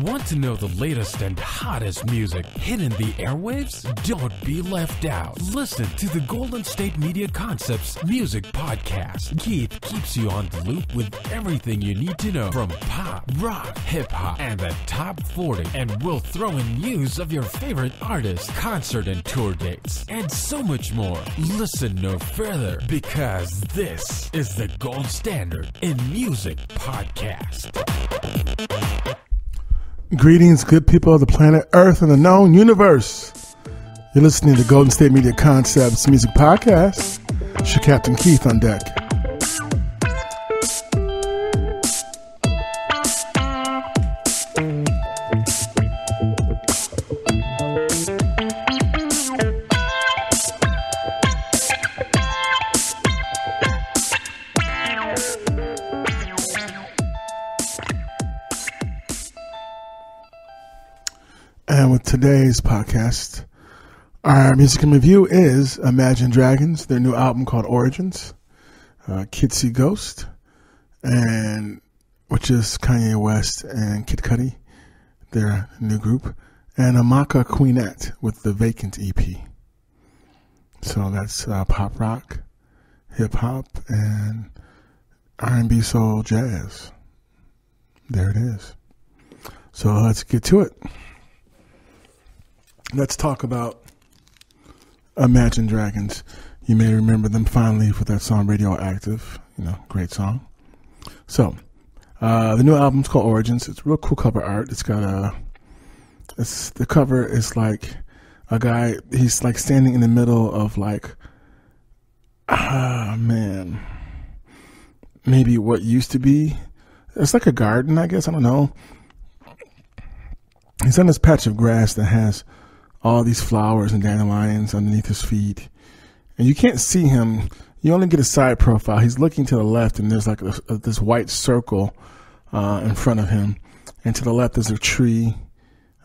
Want to know the latest and hottest music hitting the airwaves? Don't be left out. Listen to the Golden State Media Concepts Music Podcast. Keith keeps you on the loop with everything you need to know from pop, rock, hip-hop, and the top 40. And we'll throw in news of your favorite artists, concert and tour dates, and so much more. Listen no further, because this is the gold standard in music podcast. Greetings, good people of the planet Earth and the known universe. You're listening to Golden State Media Concepts Music Podcast. It's your Captain Keith on deck. And with today's podcast, our music and review is Imagine Dragons, their new album called Origins, Kid See Ghost, and which is Kanye West and Kid Cudi, their new group, and Amaka Queenette with the Vacant EP. So that's pop rock, hip hop, and R&B, soul, jazz. There it is. So let's get to it. Let's talk about Imagine Dragons. You may remember them finally with that song Radioactive. Great song. So, the new album's called Origins. It's real cool cover art. It's got the cover is like a guy, he's like standing in the middle of maybe what used to be. It's like a garden, I guess. I don't know. He's on this patch of grass that has all these flowers and dandelions underneath his feet. And you can't see him. You only get a side profile. He's looking to the left, and there's like this white circle in front of him. And to the left is a tree.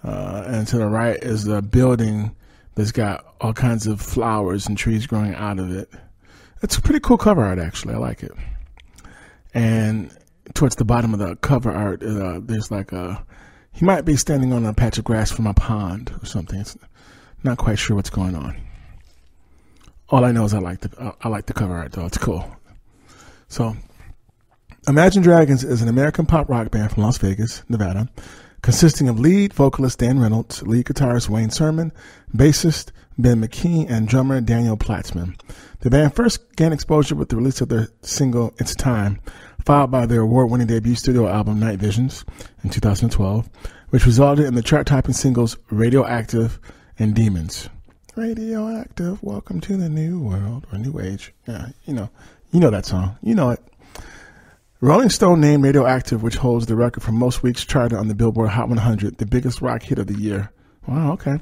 And to the right is a building that's got all kinds of flowers and trees growing out of it. It's a pretty cool cover art, actually. I like it. And towards the bottom of the cover art, there's like he might be standing on a patch of grass from a pond or something. It's not quite sure what's going on. All I know is I like the cover art, though. It's cool. So, Imagine Dragons is an American pop rock band from Las Vegas, Nevada, consisting of lead vocalist Dan Reynolds, lead guitarist Wayne Sermon, bassist Ben McKee, and drummer Daniel Platzman. The band first gained exposure with the release of their single It's Time, followed by their award-winning debut studio album Night Visions in 2012, which resulted in the chart-topping singles Radioactive and Demons. Radioactive, welcome to the new world, or new age. Yeah, you know that song. You know it. Rolling Stone named Radioactive, which holds the record for most weeks charted on the Billboard Hot 100, the biggest rock hit of the year. Wow, okay.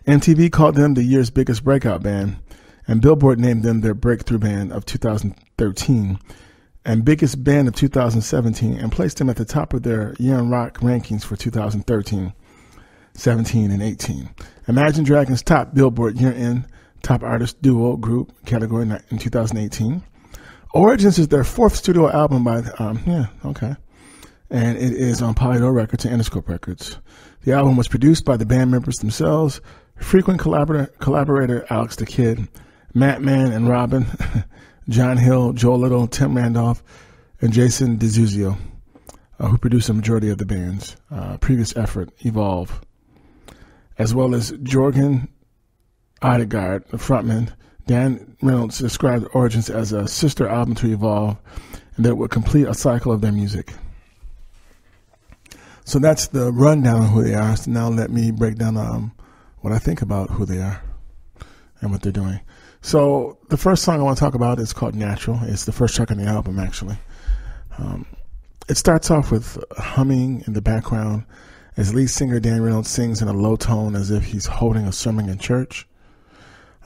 MTV called them the year's biggest breakout band, and Billboard named them their breakthrough band of 2013 and biggest band of 2017, and placed them at the top of their year in rock rankings for 2013, 17, and 18. Imagine Dragons top Billboard year-end top artist duo group category in 2018. Origins is their fourth studio album by, and it is on Polydor Records and Interscope Records. The album was produced by the band members themselves, frequent collaborator Alex the Kid, Matt Mann and Robin, John Hill, Joe Little, Tim Randolph, and Jason DeZuzio, who produced the majority of the band's previous effort, Evolve, as well as Jorgen Odegaard, the frontman. Dan Reynolds described Origins as a sister album to Evolve, and that it would complete a cycle of their music. So that's the rundown of who they are. So now let me break down what I think about who they are and what they're doing. So the first song I want to talk about is called Natural. It's the first track on the album, actually. It starts off with humming in the background as lead singer Dan Reynolds sings in a low tone as if he's holding a sermon in church.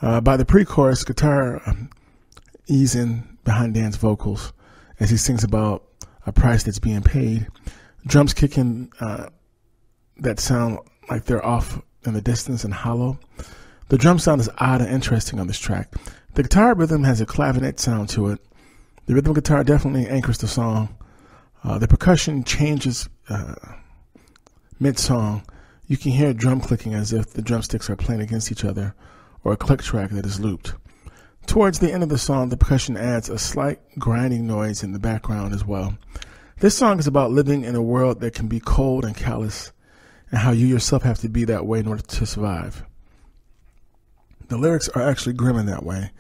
By the pre-chorus, guitar ease in behind Dan's vocals as he sings about a price that's being paid. Drums kick in that sound like they're off in the distance and hollow. The drum sound is odd and interesting on this track. The guitar rhythm has a clavinet sound to it. The rhythm guitar definitely anchors the song. The percussion changes Mid-song, you can hear drum clicking as if the drumsticks are playing against each other, or a click track that is looped. Towards the end of the song, the percussion adds a slight grinding noise in the background as well. This song is about living in a world that can be cold and callous, and how you yourself have to be that way in order to survive. The lyrics are actually grim in that way.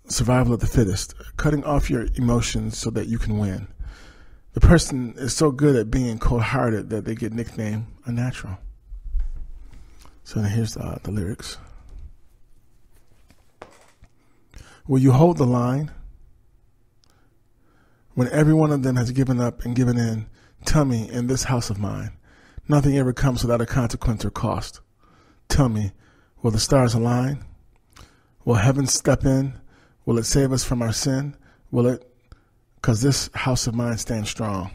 Survival of the fittest, cutting off your emotions so that you can win. The person is so good at being cold-hearted that they get nicknamed unnatural. So here's the lyrics. Will you hold the line? When every one of them has given up and given in, tell me, in this house of mine, nothing ever comes without a consequence or cost. Tell me, will the stars align? Will heaven step in? Will it save us from our sin? Will it? 'Cause this house of mine stands strong.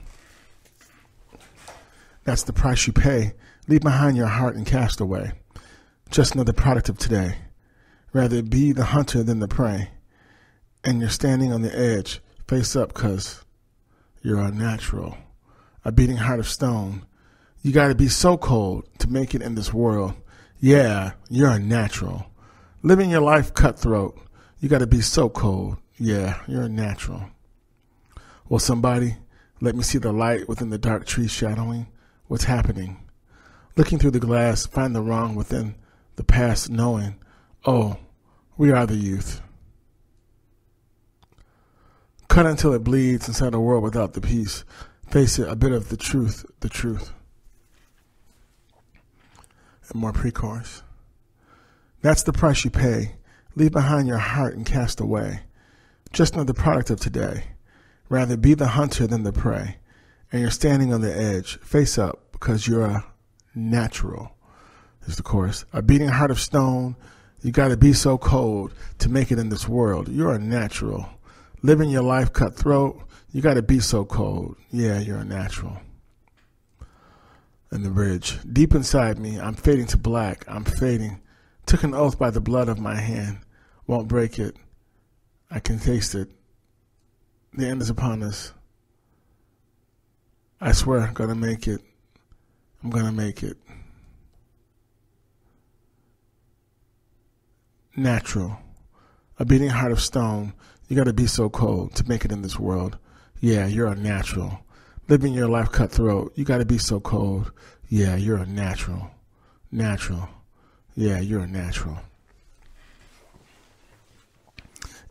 That's the price you pay. Leave behind your heart and cast away. Just another product of today. Rather be the hunter than the prey. And you're standing on the edge, face up 'cause you're unnatural. A beating heart of stone. You gotta be so cold to make it in this world. Yeah, you're unnatural. Living your life cutthroat. You gotta be so cold. Yeah, you're unnatural. Will somebody let me see the light within the dark trees shadowing? What's happening? Looking through the glass, find the wrong within the past, knowing, oh, we are the youth. Cut until it bleeds inside a world without the peace. Face it, a bit of the truth, the truth. And more pre-chorus. That's the price you pay. Leave behind your heart and cast away. Just another product of today. Rather be the hunter than the prey. And you're standing on the edge, face up, because you're a natural. Here's the chorus. A beating heart of stone. You got to be so cold to make it in this world. You're a natural. Living your life cutthroat. You got to be so cold. Yeah, you're a natural. And the bridge. Deep inside me, I'm fading to black. I'm fading. Took an oath by the blood of my hand. Won't break it. I can taste it. The end is upon us. I swear I'm going to make it. I'm going to make it. Natural. A beating heart of stone. You got to be so cold to make it in this world. Yeah, you're unnatural. Living your life cutthroat. You got to be so cold. Yeah, you're unnatural. Natural. Yeah, you're a natural.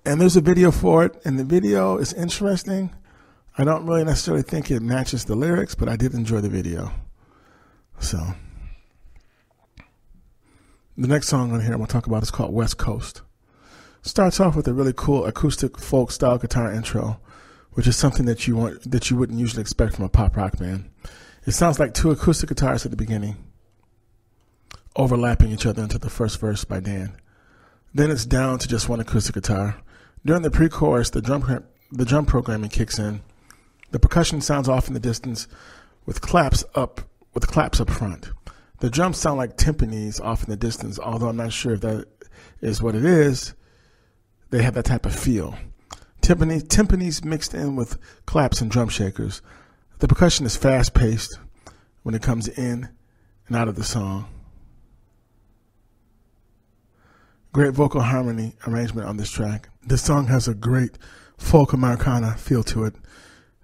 And there's a video for it, and the video is interesting. I don't really necessarily think it matches the lyrics, but I did enjoy the video. So, the next song on here I'm going to talk about is called West Coast. Starts off with a really cool acoustic folk style guitar intro, which is something that you wouldn't usually expect from a pop rock band. It sounds like two acoustic guitars at the beginning, overlapping each other into the first verse by Dan. Then it's down to just one acoustic guitar. During the pre-chorus, the drum programming kicks in. The percussion sounds off in the distance with claps up front. The drums sound like timpanis off in the distance, although I'm not sure if that is what it is. They have that type of feel. Timpanis mixed in with claps and drum shakers. The percussion is fast-paced when it comes in and out of the song. Great vocal harmony arrangement on this track. This song has a great folk Americana feel to it.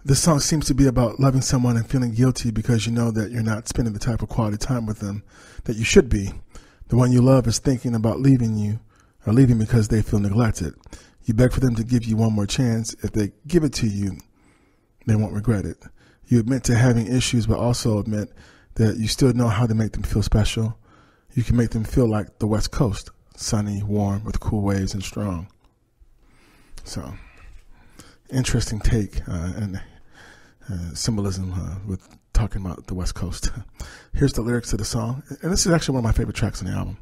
This song seems to be about loving someone and feeling guilty because you know that you're not spending the type of quality time with them that you should be. The one you love is thinking about leaving you or leaving because they feel neglected. You beg for them to give you one more chance. If they give it to you, they won't regret it. You admit to having issues, but also admit that you still know how to make them feel special. You can make them feel like the West Coast. Sunny, warm, with cool waves and strong. So, interesting take and symbolism with talking about the West Coast. Here's the lyrics to the song, and this is actually one of my favorite tracks on the album.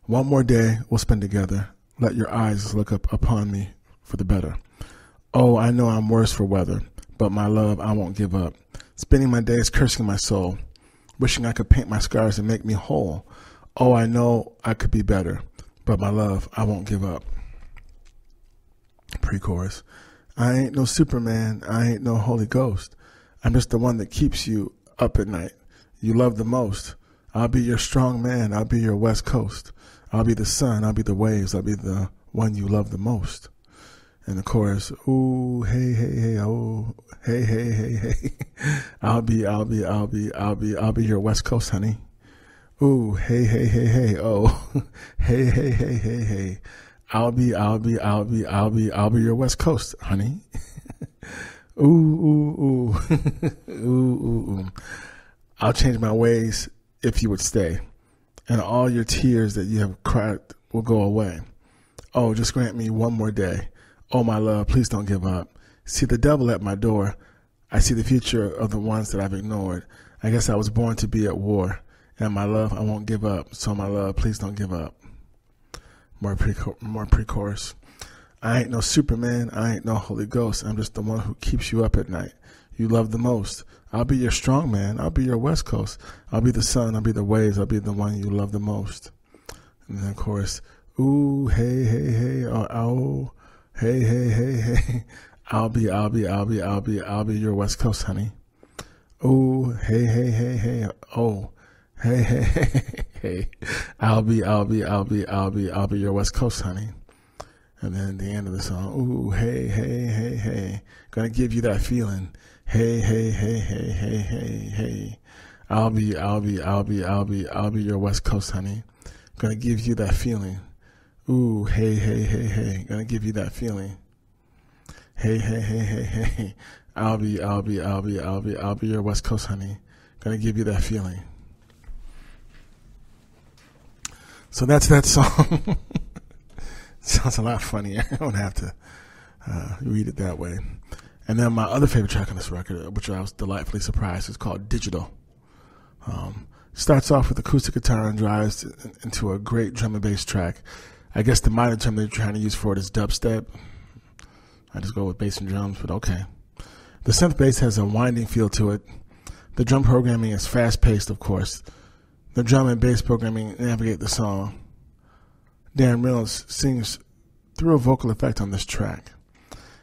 One more day we'll spend together. Let your eyes look up upon me for the better. Oh, I know I'm worse for weather, but my love, I won't give up. Spending my days cursing my soul, wishing I could paint my scars and make me whole. Oh, I know I could be better, but my love, I won't give up. Pre-chorus. I ain't no Superman. I ain't no Holy Ghost. I'm just the one that keeps you up at night. you love the most. I'll be your strong man. I'll be your West Coast. I'll be the sun. I'll be the waves. I'll be the one you love the most. And the chorus, ooh, hey, hey, hey, oh, hey, hey, hey, hey. I'll be your West Coast, honey. Ooh, hey, hey, hey, hey, oh, hey, hey, hey, hey, hey. I'll be your West Coast, honey. Ooh, ooh, ooh, ooh, ooh, ooh. I'll change my ways if you would stay, and all your tears that you have cried will go away. Oh, just grant me one more day. Oh, my love, please don't give up. See the devil at my door. I see the future of the ones that I've ignored. I guess I was born to be at war. And my love, I won't give up. So my love, please don't give up. More pre-chorus. I ain't no Superman. I ain't no Holy Ghost. I'm just the one who keeps you up at night. You love the most. I'll be your strong man. I'll be your West Coast. I'll be the sun. I'll be the waves. I'll be the one you love the most. And then chorus. Ooh, hey, hey, hey, oh, hey, hey, hey, hey. I'll be your West Coast, honey. Ooh, hey, hey, hey, hey, oh, hey, hey, hey, hey. I'll be your West Coast, honey. And then at the end of the song, ooh, hey, hey, hey, hey. Gonna give you that feeling. Hey, hey, hey, hey, hey, hey, hey. I'll be your West Coast, honey. Gonna give you that feeling. Ooh, hey, hey, hey, hey. Gonna give you that feeling. Hey, hey, hey, hey, hey. I'll be your West Coast, honey. Gonna give you that feeling. So that's that song. Sounds a lot funnier. I don't have to read it that way. And then my other favorite track on this record, which I was delightfully surprised, is called Digital. Starts off with acoustic guitar and drives into a great drum and bass track. I guess the minor term they're trying to use for it is dubstep. I just go with bass and drums, but okay. The synth bass has a winding feel to it. The drum programming is fast-paced, of course. The drum and bass programming navigate the song. Dan Reynolds sings through a vocal effect on this track.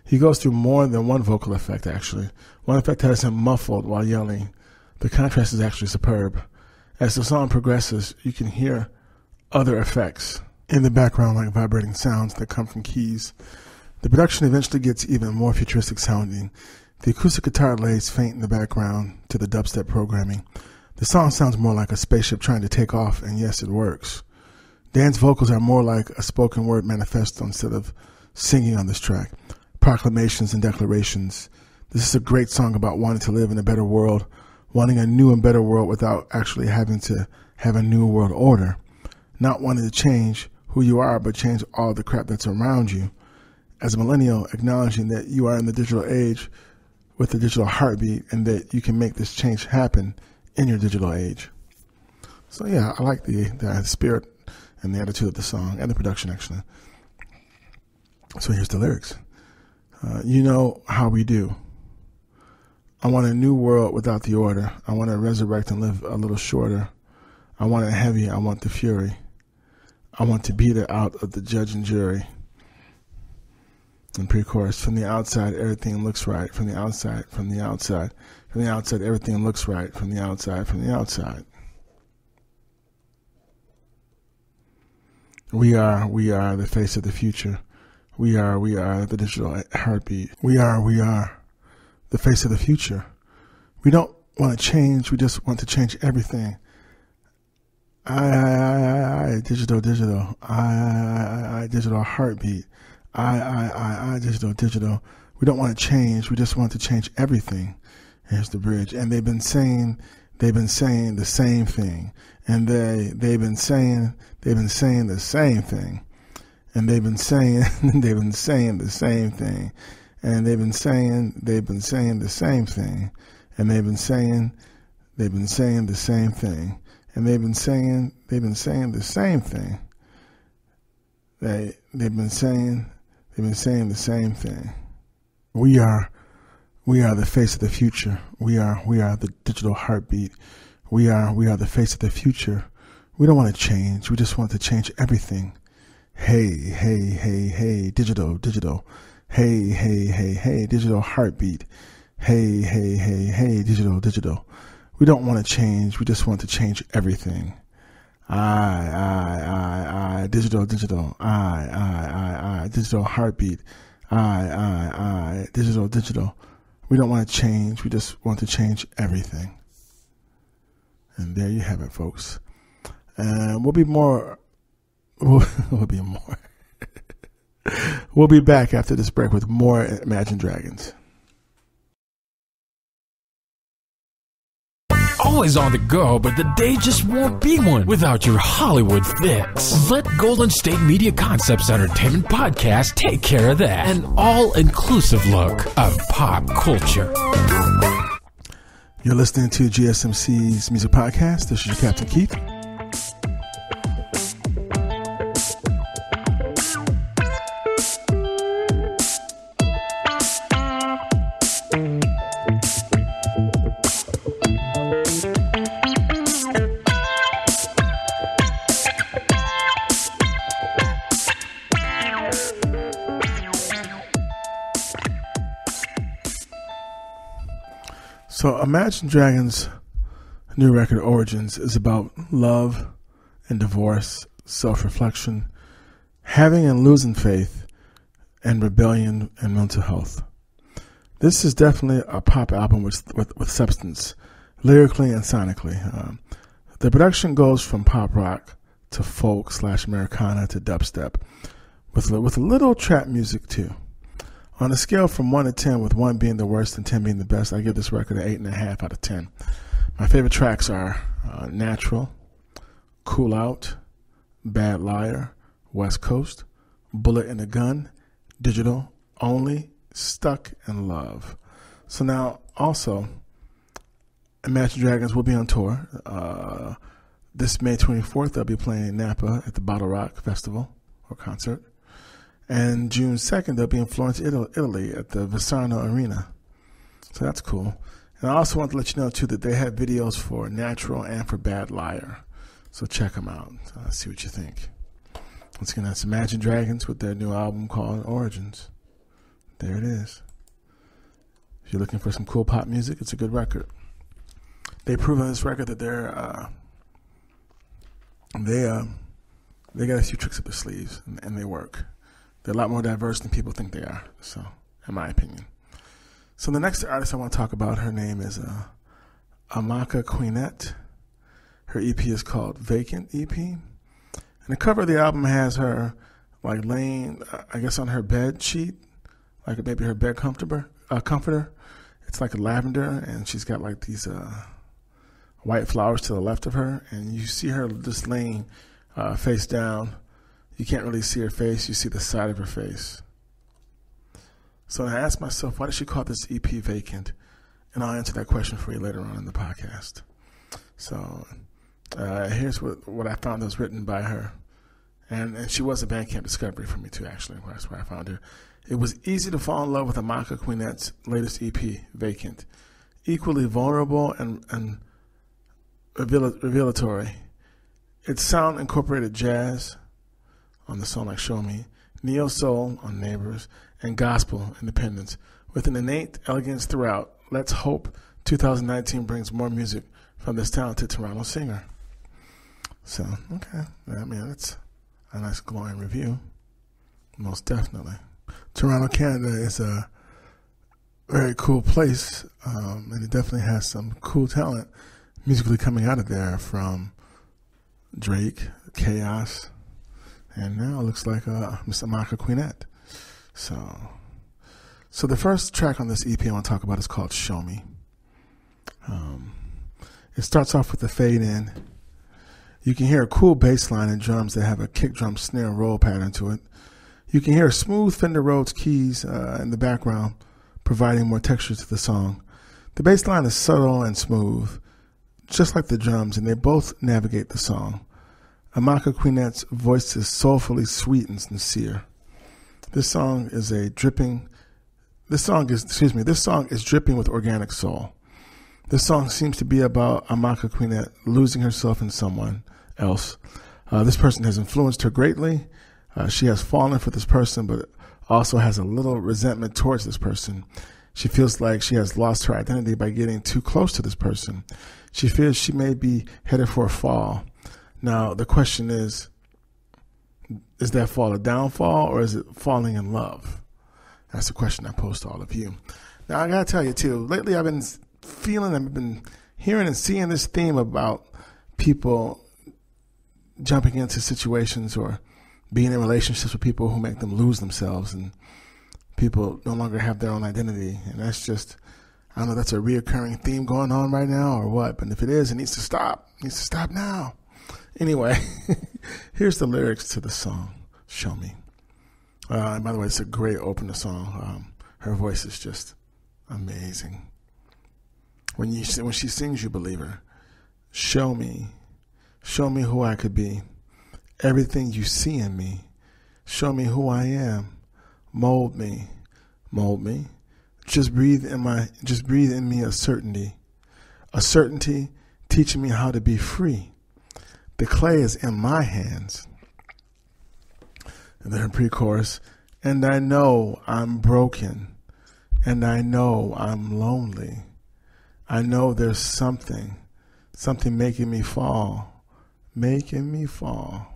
He goes through more than one vocal effect, actually. One effect has him muffled while yelling. The contrast is actually superb. As the song progresses, you can hear other effects in the background, like vibrating sounds that come from keys. The production eventually gets even more futuristic sounding. The acoustic guitar lays faint in the background to the dubstep programming. The song sounds more like a spaceship trying to take off, and yes, it works. Dan's vocals are more like a spoken word manifesto instead of singing on this track. Proclamations and declarations. This is a great song about wanting to live in a better world, wanting a new and better world without actually having to have a new world order. Not wanting to change who you are, but change all the crap that's around you. As a millennial, acknowledging that you are in the digital age with the digital heartbeat and that you can make this change happen in your digital age. So yeah, I like the spirit and the attitude of the song and the production, actually. So here's the lyrics. You know how we do. I want a new world without the order. I want to resurrect and live a little shorter. I want it heavy. I want the fury. I want to beat it out of the judge and jury. And pre-chorus, from the outside, everything looks right. From the outside, from the outside. From the outside, everything looks right. From the outside, from the outside. We are the face of the future. We are the digital heartbeat. We are the face of the future. We don't want to change. We just want to change everything. I, digital. I, digital heartbeat. I, digital. We don't want to change. We just want to change everything. Here's the bridge. And they've been saying the same thing. And they've been saying the same thing. And they've been saying the same thing. And they've been saying the same thing. And they've been saying the same thing. And they've been saying the same thing. They've been saying the same thing. We are the face of the future. We are the digital heartbeat. We are the face of the future. We don't want to change. We just want to change everything. Hey, digital. Hey, digital heartbeat. Hey, digital. We don't want to change. We just want to change everything. Digital, digital heartbeat. Digital. We don't want to change. We just want to change everything. And there you have it, folks. And we'll be more. We'll be back after this break with more Imagine Dragons. Always on the go, but the day just won't be one without your Hollywood fix. Let Golden State Media Concepts Entertainment Podcast take care of that. An all-inclusive look of pop culture. You're listening to GSMC's Music Podcast. This is your Captain Keith. So Imagine Dragons' new record, Origins, is about love and divorce, self-reflection, having and losing faith, and rebellion and mental health. This is definitely a pop album with substance, lyrically and sonically. The production goes from pop rock to folk / Americana to dubstep, with a little trap music too. On a scale from 1 to 10, with 1 being the worst and 10 being the best, I give this record an 8.5 out of 10. My favorite tracks are Natural, Cool Out, Bad Liar, West Coast, Bullet in a Gun, Digital, Only, Stuck, and Love. So now, also, Imagine Dragons will be on tour. This May 24th, they'll be playing in Napa at the Bottle Rock Festival or concert. And June 2nd, they'll be in Florence, Italy at the Vacant Arena. So that's cool. And I also want to let you know, too, that they have videos for Natural and for Bad Liar. So check them out. See what you think. Once again, that's Imagine Dragons with their new album called Origins. There it is. If you're looking for some cool pop music, it's a good record. They prove on this record that they got a few tricks up their sleeves, and they work. They're a lot more diverse than people think they are, so, in my opinion. So the next artist I want to talk about, her name is Amaka Queenette. Her EP is called Vacant EP. And the cover of the album has her, like, laying, I guess, on her bed sheet, like maybe her bed comforter. It's like a lavender, and she's got, like, these white flowers to the left of her, and you see her just laying face down. You can't really see her face. You see the side of her face. So I asked myself, why did she call this EP Vacant? And I'll answer that question for you later on in the podcast. So here's what I found that was written by her. And she was a Bandcamp discovery for me, too, actually. That's where I found her. It was easy to fall in love with Amaka Queenette's latest EP, Vacant. Equally vulnerable and revelatory. Its sound incorporated jazz on the song like Show Me, neo-soul on Neighbors, and gospel independence. With an innate elegance throughout, let's hope 2019 brings more music from this talented Toronto singer. So, okay. I mean, that's a nice glowing review. Most definitely. Toronto, Canada is a very cool place, and it definitely has some cool talent musically coming out of there, from Drake, Chaos, and now it looks like Miss Amaka Queenette. So the first track on this EP I want to talk about is called Show Me. It starts off with a fade in. You can hear a cool bass line and drums that have a kick drum snare roll pattern to it. You can hear smooth Fender Rhodes keys in the background, providing more texture to the song. The bass line is subtle and smooth, just like the drums, and they both navigate the song. Amaka Queenette's voice is soulfully sweet and sincere. This song is dripping with organic soul. This song seems to be about Amaka Queenette losing herself in someone else. This person has influenced her greatly. She has fallen for this person, but also has a little resentment towards this person. She feels like she has lost her identity by getting too close to this person. She fears she may be headed for a fall. Now, the question is that fall a downfall, or is it falling in love? That's the question I pose to all of you. Now, I got to tell you, too, lately I've been I've been hearing and seeing this theme about people jumping into situations or being in relationships with people who make them lose themselves, and people no longer have their own identity. And that's just, I don't know, that's a reoccurring theme going on right now or what, but if it is, it needs to stop. It needs to stop now. Anyway, here's the lyrics to the song, Show Me. And by the way, it's a great opener song. Her voice is just amazing. When she sings, you believe her. Show me who I could be. Everything you see in me. Show me who I am. Mold me. Just breathe in me a certainty teaching me how to be free. The clay is in my hands. And then pre-chorus, and I know I'm broken, and I know I'm lonely. I know there's something making me fall, making me fall.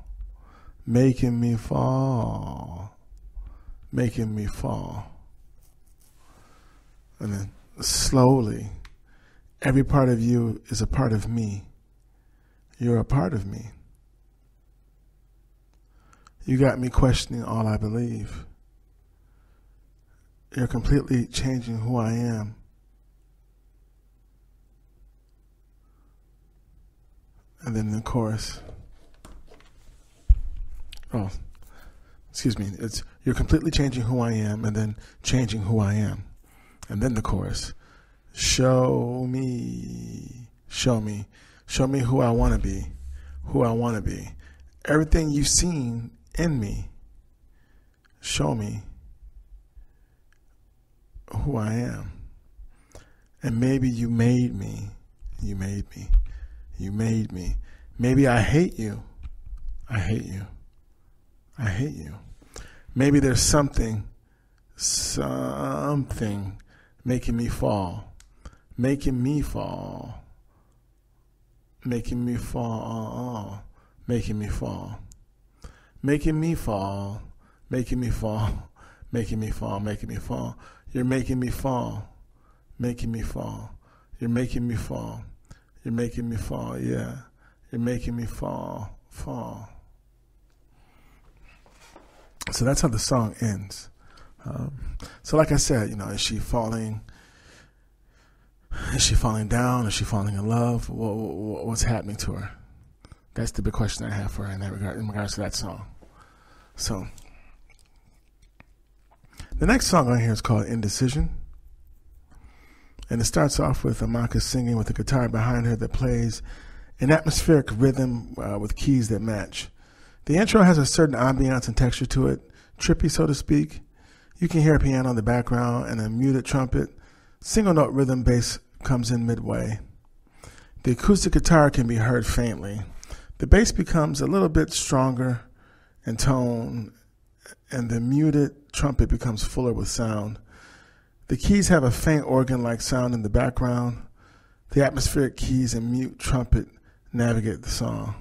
And then slowly, every part of you is a part of me. You're a part of me. You got me questioning all I believe. You're completely changing who I am. And then the chorus. Oh, excuse me. It's you're completely changing who I am, and then changing who I am. And then the chorus. Show me who I want to be, Everything you've seen in me. Show me who I am. And maybe you made me. Maybe I hate you. Maybe there's something making me fall. Making me fall. You're making me fall. Yeah. You're making me fall. So that's how the song ends. So like I said, is she falling? Is she falling down? Is she falling in love? What's happening to her? That's the big question I have for her in regards to that song. So the next song on here is called Indecision. And it starts off with Amaka singing with a guitar behind her that plays an atmospheric rhythm with keys that match. The intro has a certain ambiance and texture to it, trippy so to speak. You can hear a piano in the background and a muted trumpet. Single note rhythm bass comes in midway. The acoustic guitar can be heard faintly. The bass becomes a little bit stronger in tone, and the muted trumpet becomes fuller with sound. The keys have a faint organ-like sound in the background. The atmospheric keys and mute trumpet navigate the song.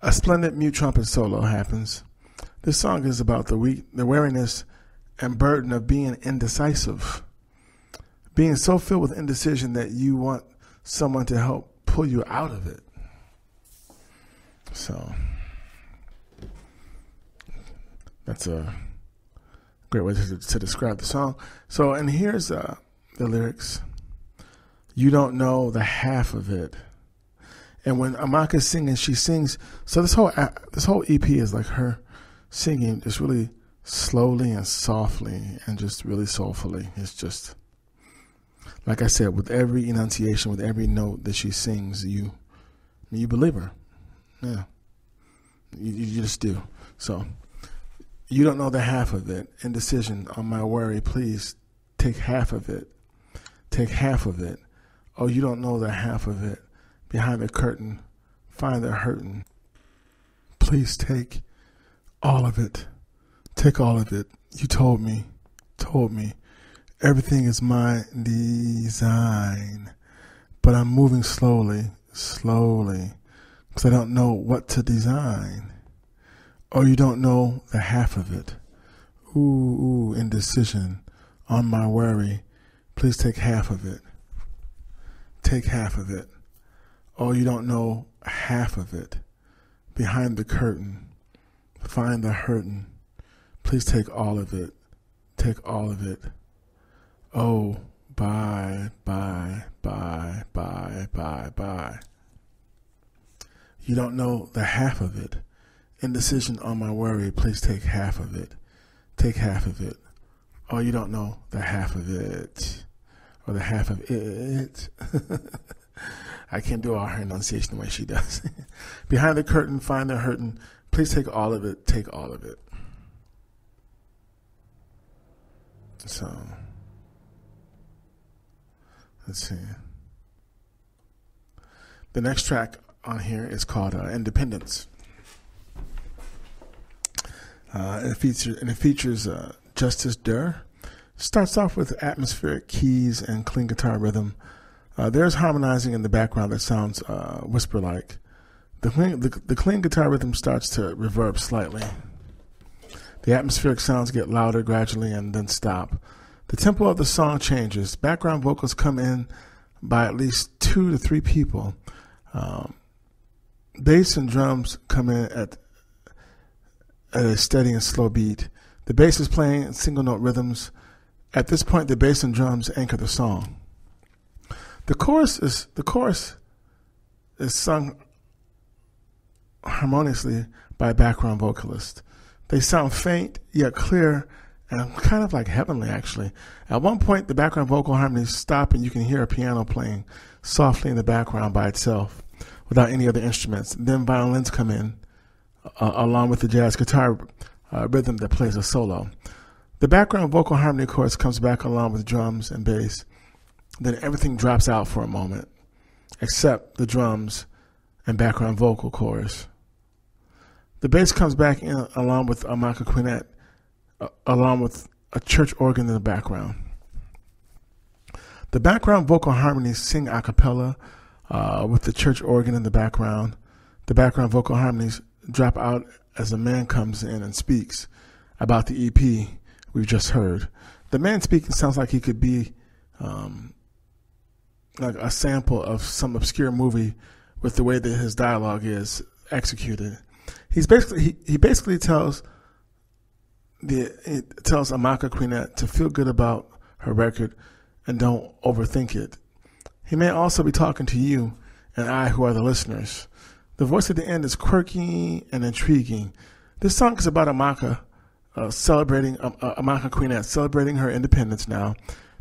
A splendid mute trumpet solo happens. This song is about the weariness and burden of being indecisive. Being so filled with indecision that you want someone to help pull you out of it. So that's a great way to describe the song. So, and here's the lyrics. You don't know the half of it. And when Amaka's singing, she sings. So this whole EP is like her singing just really slowly and softly and just really soulfully. It's just, like I said, with every enunciation, with every note that she sings, you believe her. Yeah. You just do. So, you don't know the half of it. Indecision on my worry. Please take half of it. Take half of it. Oh, you don't know the half of it. Behind the curtain, find the hurting. Please take all of it. Take all of it. You told me Everything is my design, but I'm moving slowly, because I don't know what to design. Or you don't know the half of it. Ooh, indecision. On my worry, please take half of it. Take half of it. Oh, you don't know half of it. Behind the curtain, find the hurtin'. Please take all of it. Take all of it. Oh, bye. You don't know the half of it. Indecision on my worry, please take half of it. Take half of it. Oh, you don't know the half of it. Or the half of it. I can't do all her enunciation the way she does. Behind the curtain, find the hurtin'. Please take all of it. Take all of it. So, let's see. The next track on here is called Independence. It features Justice Durr. Starts off with atmospheric keys and clean guitar rhythm. There's harmonizing in the background that sounds whisper-like. The clean guitar rhythm starts to reverb slightly. The atmospheric sounds get louder gradually and then stop. The tempo of the song changes. Background vocals come in by at least 2 to 3 people. Bass and drums come in at a steady and slow beat. The bass is playing single note rhythms. At this point, the bass and drums anchor the song. The chorus is sung harmoniously by a background vocalist. They sound faint yet clear and kind of like heavenly, actually. At one point, the background vocal harmonies stop and you can hear a piano playing softly in the background by itself without any other instruments. Then violins come in along with the jazz guitar rhythm that plays a solo. The background vocal harmony chorus comes back along with drums and bass. Then everything drops out for a moment, except the drums and background vocal chorus. The bass comes back in along with Amaka Queenette, along with a church organ in the background. The background vocal harmonies sing a cappella with the church organ in the background. The background vocal harmonies drop out as a man comes in and speaks about the EP we've just heard. The man speaking sounds like he could be like a sample of some obscure movie with the way that his dialogue is executed. He basically tells Amaka Queenette to feel good about her record and don't overthink it. He may also be talking to you and I, who are the listeners. The voice at the end is quirky and intriguing. This song is about Amaka Queenette celebrating her independence now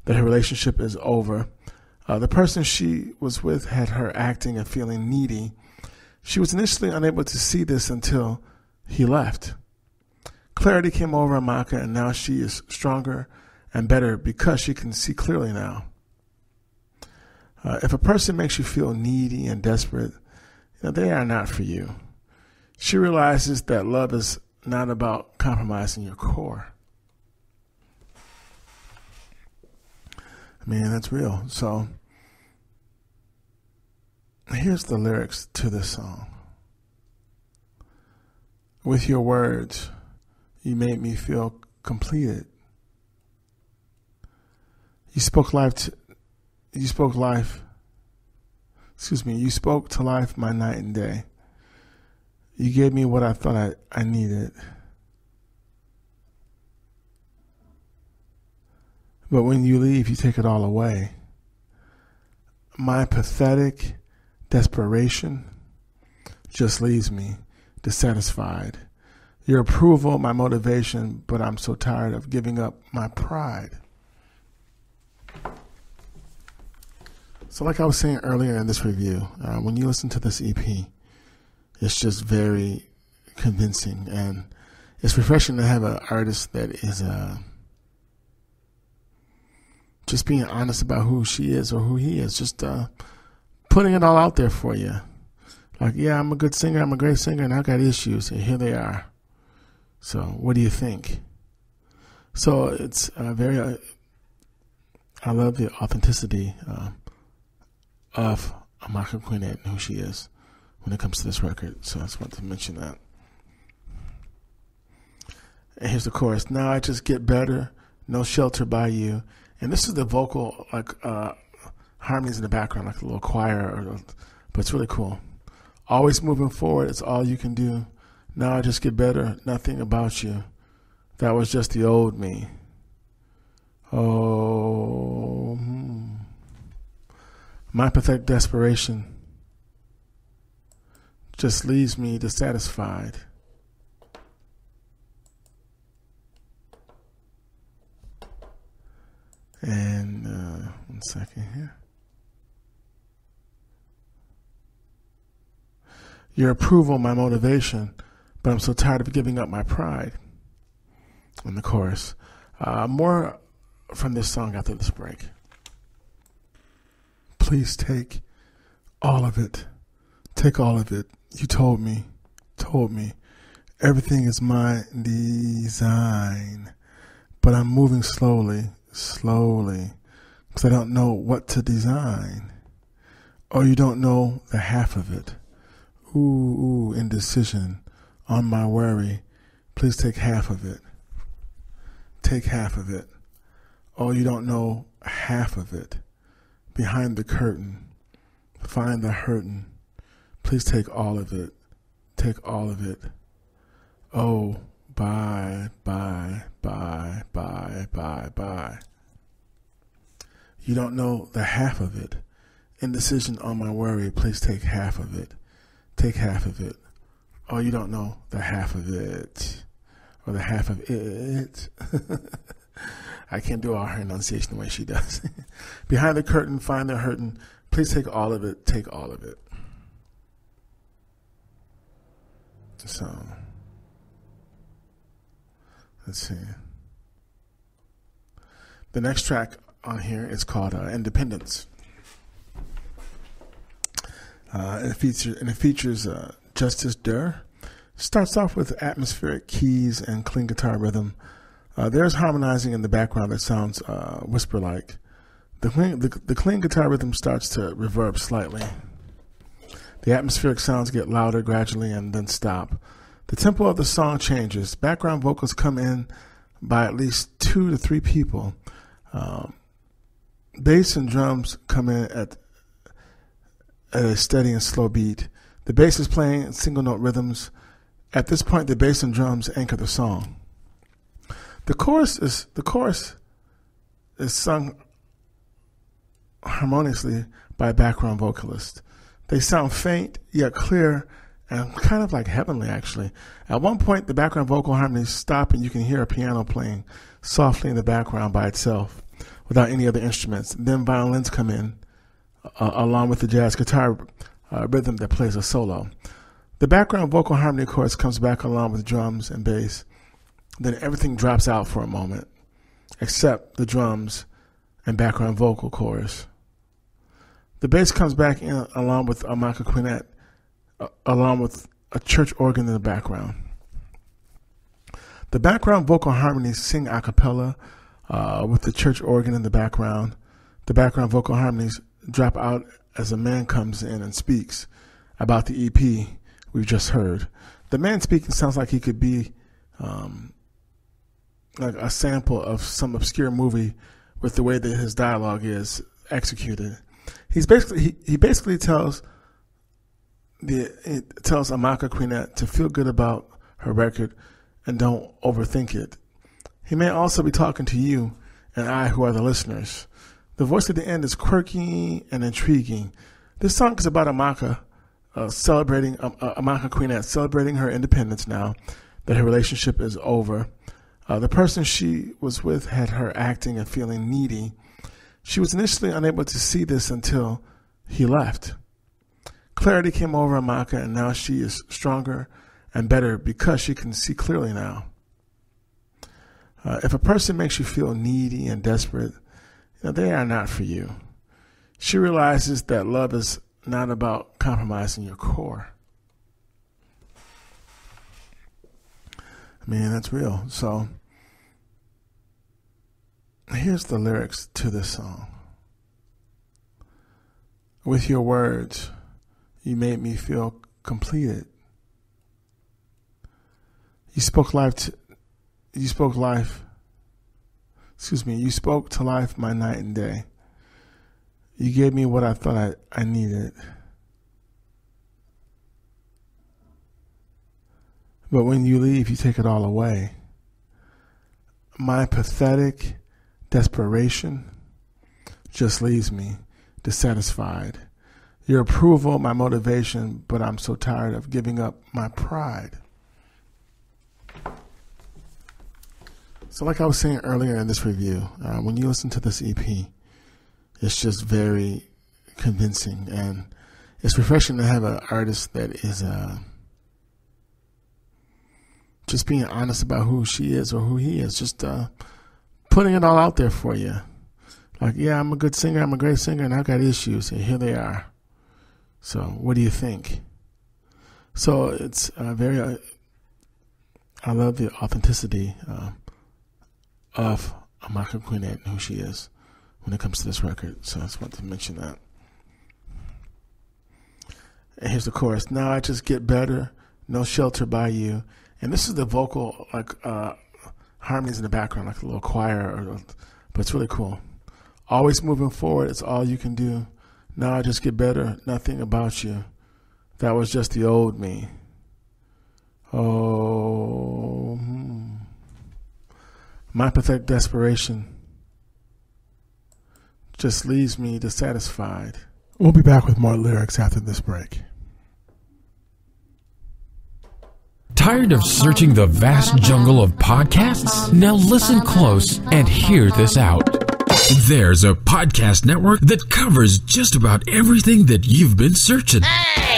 that her relationship is over. The person she was with had her acting and feeling needy. She was initially unable to see this until he left. Clarity came over Amaka, and now she is stronger and better because she can see clearly now. If a person makes you feel needy and desperate, they are not for you. She realizes that love is not about compromising your core. Man, that's real. So here's the lyrics to this song. With your words, you made me feel completed. You spoke to life my night and day. You gave me what I thought I needed. But when you leave, you take it all away. My pathetic desperation just leaves me dissatisfied. Your approval, my motivation, but I'm so tired of giving up my pride. So like I was saying earlier in this review, when you listen to this EP, it's just very convincing, and it's refreshing to have an artist that is just being honest about who she is or who he is, just putting it all out there for you. Like, yeah, I'm a good singer, I'm a great singer, and I got issues, and here they are. So what do you think? So it's very I love the authenticity of Amaka Queenette and who she is when it comes to this record. So I just wanted to mention that. And here's the chorus. Now I just get better, no shelter by you. And this is the vocal, like harmonies in the background, like a little choir, but it's really cool. Always moving forward, it's all you can do. Now I just get better, nothing about you. That was just the old me. Oh, my pathetic desperation just leaves me dissatisfied. And 1 second here. Your approval, my motivation, but I'm so tired of giving up my pride. In the chorus. More from this song after this break. Please take all of it. Take all of it. You told me. Everything is my design. But I'm moving slowly, because I don't know what to design. Or you don't know the half of it. Ooh, indecision on my worry. Please take half of it. Take half of it. Oh, you don't know half of it. Behind the curtain. Find the hurtin'. Please take all of it. Take all of it. Oh, bye. You don't know the half of it. Indecision on my worry. Please take half of it. Take half of it. Oh, you don't know the half of it. Or the half of it. I can't do all her enunciation the way she does. Behind the curtain, find the hurtin'. Please take all of it. Take all of it. So, let's see. The next track on here is called Independence. And it features Justice Durr. Starts off with atmospheric keys and clean guitar rhythm. There's harmonizing in the background that sounds whisper-like. The clean guitar rhythm starts to reverb slightly. The atmospheric sounds get louder gradually and then stop. The tempo of the song changes. Background vocals come in by at least 2 to 3 people. Bass and drums come in at a steady and slow beat. The bass is playing single note rhythms. At this point, the bass and drums anchor the song. The chorus is sung harmoniously by a background vocalist. They sound faint yet clear and kind of like heavenly, actually. At one point, the background vocal harmonies stop and you can hear a piano playing softly in the background by itself without any other instruments. Then violins come in along with the jazz guitar rhythm that plays a solo. The background vocal harmony chorus comes back along with drums and bass. Then everything drops out for a moment, except the drums and background vocal chorus. The bass comes back in along with Amaka Queenette, along with a church organ in the background. The background vocal harmonies sing a cappella with the church organ in the background. The background vocal harmonies drop out as a man comes in and speaks about the EP we've just heard. The man speaking sounds like he could be like a sample of some obscure movie with the way that his dialogue is executed. He basically tells Amaka Queenette to feel good about her record and don't overthink it. He may also be talking to you and I, who are the listeners. The voice at the end is quirky and intriguing. This song is about Amaka celebrating Amaka Queenette celebrating her independence now that her relationship is over. The person she was with had her acting and feeling needy. She was initially unable to see this until he left. Clarity came over Amaka, and now she is stronger and better because she can see clearly now. If a person makes you feel needy and desperate, they are not for you. She realizes that love is not about compromising your core. I mean, that's real. So, Here's the lyrics to this song. With your words, you made me feel completed. You spoke to life my night and day. You gave me what I thought I needed. But when you leave, you take it all away. My pathetic desperation just leaves me dissatisfied. Your approval, my motivation, but I'm so tired of giving up my pride. So like I was saying earlier in this review, when you listen to this EP, it's just very convincing, and it's refreshing to have an artist that is just being honest about who she is or who he is, just putting it all out there for you. Like, yeah, I'm a good singer, I'm a great singer, and I've got issues, and here they are. So what do you think? So it's very, I love the authenticity of Amaka Queenette and who she is when it comes to this record. So I just wanted to mention that. And here's the chorus. Now I just get better, no shelter by you. And this is the vocal, like harmonies in the background, like a little choir, but it's really cool. Always moving forward, it's all you can do. Now I just get better, nothing about you. That was just the old me. Oh, my pathetic desperation just leaves me dissatisfied. We'll be back with more lyrics after this break. Tired of searching the vast jungle of podcasts? Now listen close and hear this out. There's a podcast network that covers just about everything that you've been searching.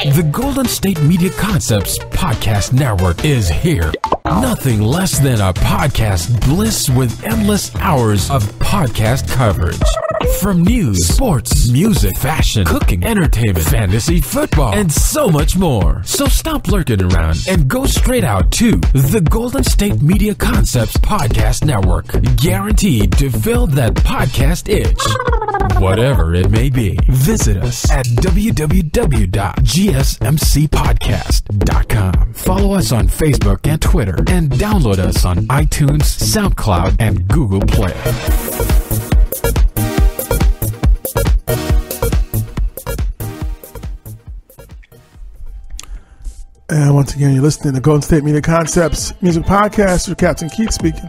The Golden State Media Concepts Podcast Network is here. Nothing less than a podcast bliss with endless hours of podcast coverage. From news, sports, music, fashion, cooking, entertainment, fantasy, football, and so much more. So stop lurking around and go straight out to the Golden State Media Concepts Podcast Network. Guaranteed to fill that podcast itch. Whatever it may be. Visit us at www.gsmcpodcast.com. Follow us on Facebook and Twitter, and download us on iTunes, SoundCloud, and Google Play. And once again, you're listening to Golden State Media Concepts Music Podcast with Captain Keith speaking.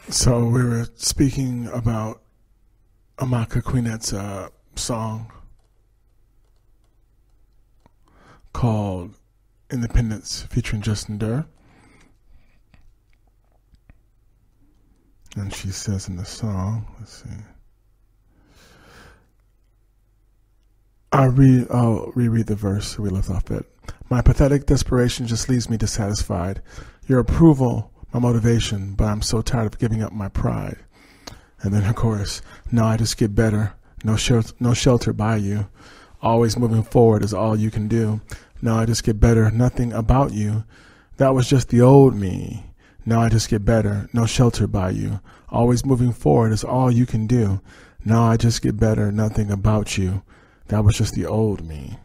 So we were speaking about Amaka Queenette's song called Independence featuring Justin Durr. And she says in the song, let's see. I'll reread the verse we left off at. My pathetic desperation just leaves me dissatisfied. Your approval, my motivation, but I'm so tired of giving up my pride. And then her chorus, now I just get better, no shelter by you. Always moving forward is all you can do. Now I just get better, nothing about you. That was just the old me. Now I just get better, no shelter by you. Always moving forward is all you can do. Now I just get better, nothing about you. That was just the old me.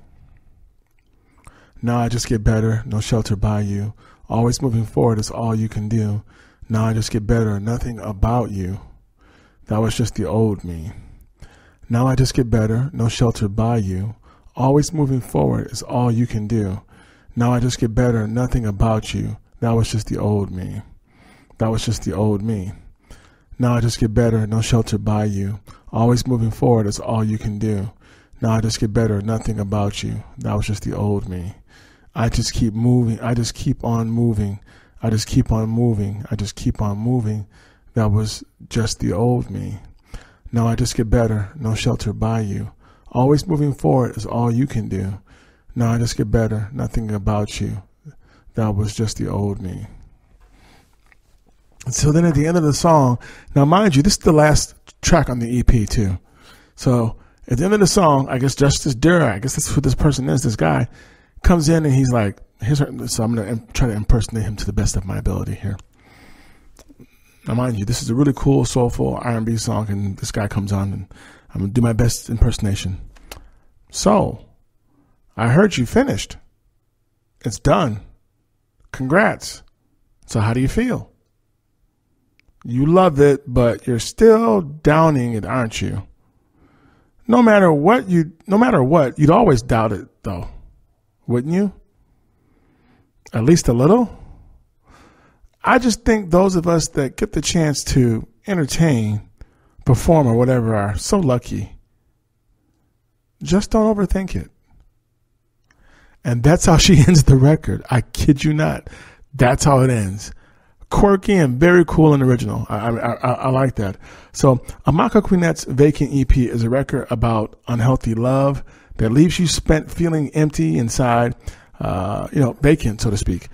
Now I just get better, no shelter by you. Always moving forward is all you can do. Now I just get better, nothing about you. That was just the old me. Now I just get better, no shelter by you. Always moving forward is all you can do. Now I just get better, nothing about you. That was just the old me. That was just the old me. Now I just get better, no shelter by you. Always moving forward is all you can do. Now I just get better, nothing about you. That was just the old me. I just keep moving. I just keep on moving. I just keep on moving. I just keep on moving. That was just the old me. Now I just get better, no shelter by you. Always moving forward is all you can do. Now I just get better, nothing about you. That was just the old me. And so then at the end of the song, now mind you, this is the last track on the EP too. So at the end of the song, I guess Justice Durr, I guess that's who this person is, this guy, comes in and he's like, so I'm going to try to impersonate him to the best of my ability here. Now mind you, this is a really cool, soulful R&B song, and this guy comes on and I'm going to do my best impersonation. So, I heard you finished. It's done. Congrats. So how do you feel? You love it, but you're still downing it, aren't you? No matter what, you'd always doubt it though, wouldn't you? At least a little? I just think those of us that get the chance to entertain, perform, or whatever are so lucky. Just don't overthink it. And that's how she ends the record. I kid you not. That's how it ends. Quirky and very cool and original. I like that. So Amaka Queenette's Vacant EP is a record about unhealthy love that leaves you feeling empty inside, vacant, so to speak.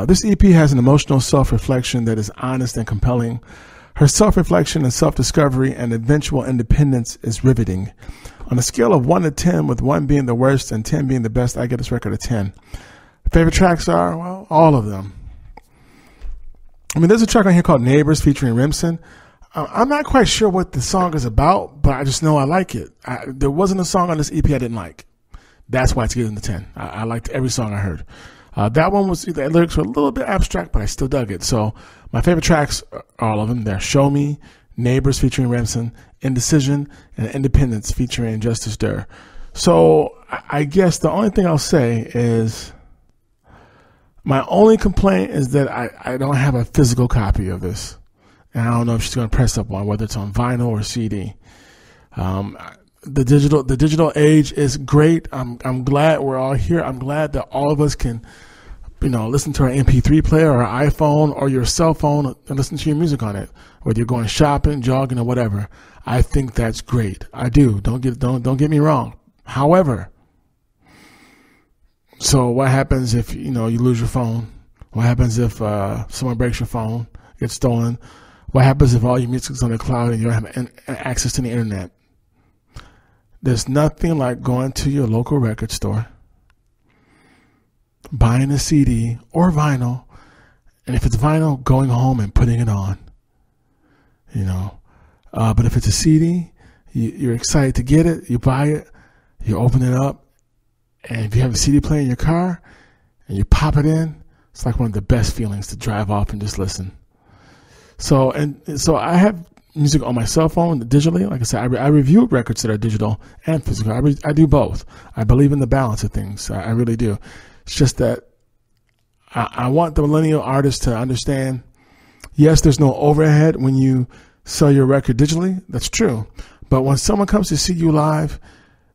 This EP has an emotional self-reflection that is honest and compelling. Her self-reflection and self-discovery and eventual independence is riveting. On a scale of 1 to 10, with 1 being the worst and 10 being the best, I give this record a 10. Favorite tracks are, well, all of them. I mean, there's a track on here called Neighbors featuring Remsen. I'm not quite sure what the song is about, but I just know I like it. There wasn't a song on this EP I didn't like. That's why it's getting the 10. I liked every song I heard. That one was, the lyrics were a little bit abstract, but I still dug it. So my favorite tracks are all of them. They're Show Me, Neighbors featuring Remsen, Indecision, and Independence featuring Justice Durr. So I guess the only thing I'll say is my only complaint is that I don't have a physical copy of this. And I don't know if she's going to press up one, whether it's on vinyl or CD. The digital age is great. I'm glad we're all here. I'm glad that all of us can, listen to our MP3 player or our iPhone or your cell phone and listen to your music on it, whether you're going shopping, jogging, or whatever. I think that's great. I do. Don't get me wrong. However, so what happens if you lose your phone? What happens if someone breaks your phone, gets stolen? What happens if all your music's on the cloud and you don't have access to the internet? There's nothing like going to your local record store, buying a CD or vinyl, and if it's vinyl, going home and putting it on. But if it's a CD, you're excited to get it, you buy it, you open it up, and if you have a CD player in your car and you pop it in, it's like one of the best feelings to drive off and just listen. So I have music on my cell phone digitally. Like I said, I review records that are digital and physical. I do both. I believe in the balance of things. I really do. It's just that I want the millennial artist to understand, yes, there's no overhead when you sell your record digitally. That's true. But when someone comes to see you live,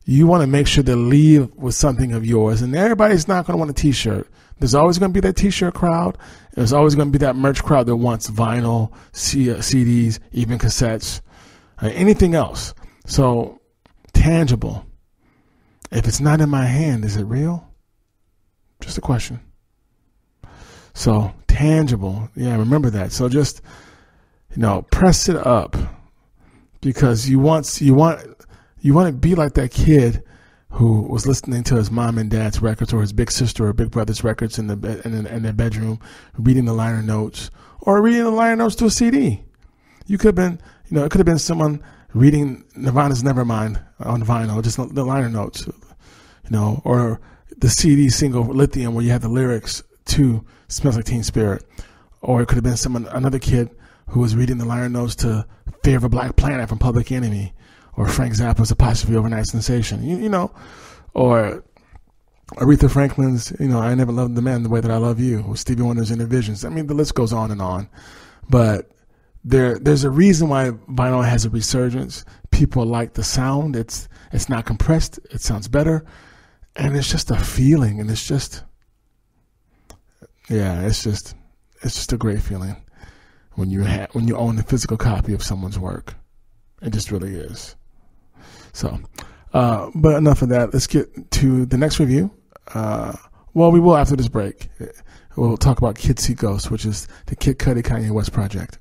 you want to make sure they leave with something of yours. And everybody's not going to want a T-shirt. There's always going to be that T-shirt crowd. There's always going to be that merch crowd that wants vinyl, CDs, even cassettes, anything else. So tangible. If it's not in my hand, is it real? Just a question. So tangible. Yeah, remember that. So just, press it up, because you want to be like that kid who was listening to his mom and dad's records, or his big sister or big brother's records in their bedroom, reading the liner notes, or reading the liner notes to a CD. You could have been, it could have been someone reading Nirvana's Nevermind on vinyl, just the liner notes, or the CD single Lithium, where you had the lyrics to Smells Like Teen Spirit. Or it could have been another kid who was reading the liner notes to Fear of a Black Planet from Public Enemy, or Frank Zappa's Apostrophe Overnight Sensation, or Aretha Franklin's, I Never Loved the Man the Way That I Love You, or Stevie Wonder's Inner Visions. I mean, the list goes on and on. But there's a reason why vinyl has a resurgence. People like the sound. It's not compressed. It sounds better. And it's just a feeling. And it's just a great feeling when you own a physical copy of someone's work. It just really is. So, But enough of that. Let's get to the next review. Well, we will after this break. We'll talk about Kids See Ghosts, which is the Kid Cudi Kanye West project.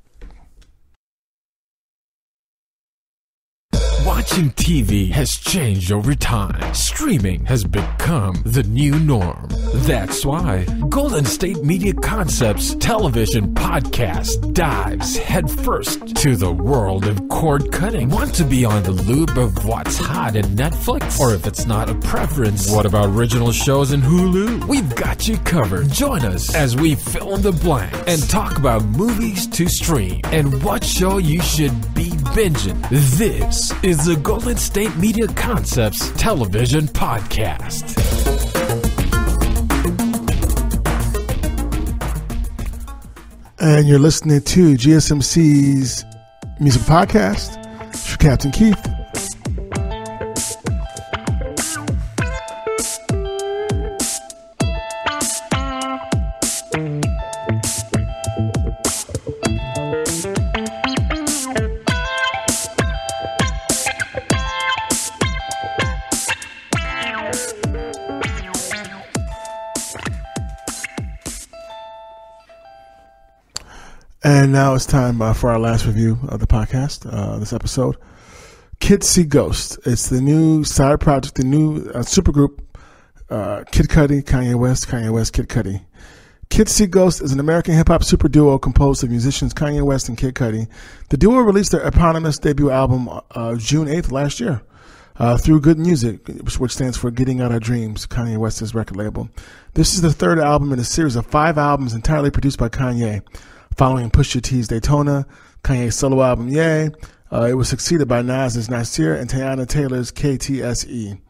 Watching TV has changed over time. Streaming has become the new norm. That's why Golden State Media Concepts television podcast dives headfirst to the world of cord cutting. Want to be on the loop of what's hot in Netflix? Or if it's not a preference, what about original shows in Hulu? We've got you covered. Join us as we fill in the blanks and talk about movies to stream and what show you should be binging. This is the Golden State Media Concepts television podcast. And you're listening to GSMC's music podcast. It's your Captain Keith. And now it's time for our last review of the podcast, this episode. Kids See Ghosts. It's the new side project, the new supergroup, Kid Cudi, Kanye West, Kid Cudi. Kids See Ghosts is an American hip-hop super duo composed of musicians Kanye West and Kid Cudi. The duo released their eponymous debut album June 8th last year through Good Music, which stands for Getting Out Our Dreams, Kanye West's record label. This is the third album in a series of 5 albums entirely produced by Kanye. Following Pusha T's Daytona, Kanye's solo album Ye, it was succeeded by Nas's Nasir and Teyana Taylor's KTSE.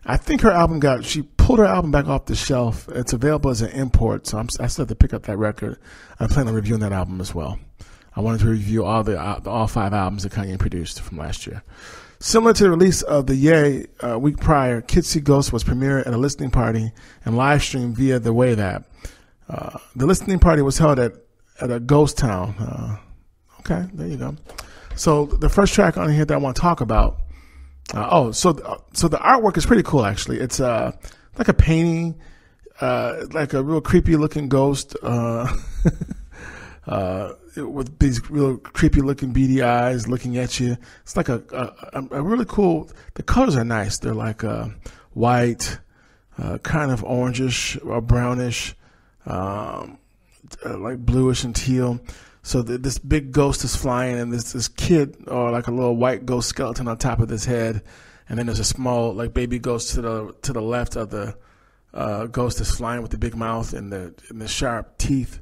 I think she pulled her album back off the shelf. It's available as an import, so I still have to pick up that record. I plan on reviewing that album as well. I wanted to review all 5 albums that Kanye produced from last year. Similar to the release of the Ye week prior, Kids See Ghosts was premiered at a listening party and live streamed via the Wave app. The listening party was held at a ghost town. Okay, there you go. So the first track on here that I want to talk about. So the artwork is pretty cool, actually. It's like a painting, like a real creepy looking ghost with these real creepy looking beady eyes looking at you. It's like a really cool. The colors are nice. They're like white, kind of orangish or brownish. Like bluish and teal. So this big ghost is flying, and this kid, or like a little white ghost skeleton on top of this head, and then there's a small like baby ghost to the left of the ghost that's flying with the big mouth and the sharp teeth,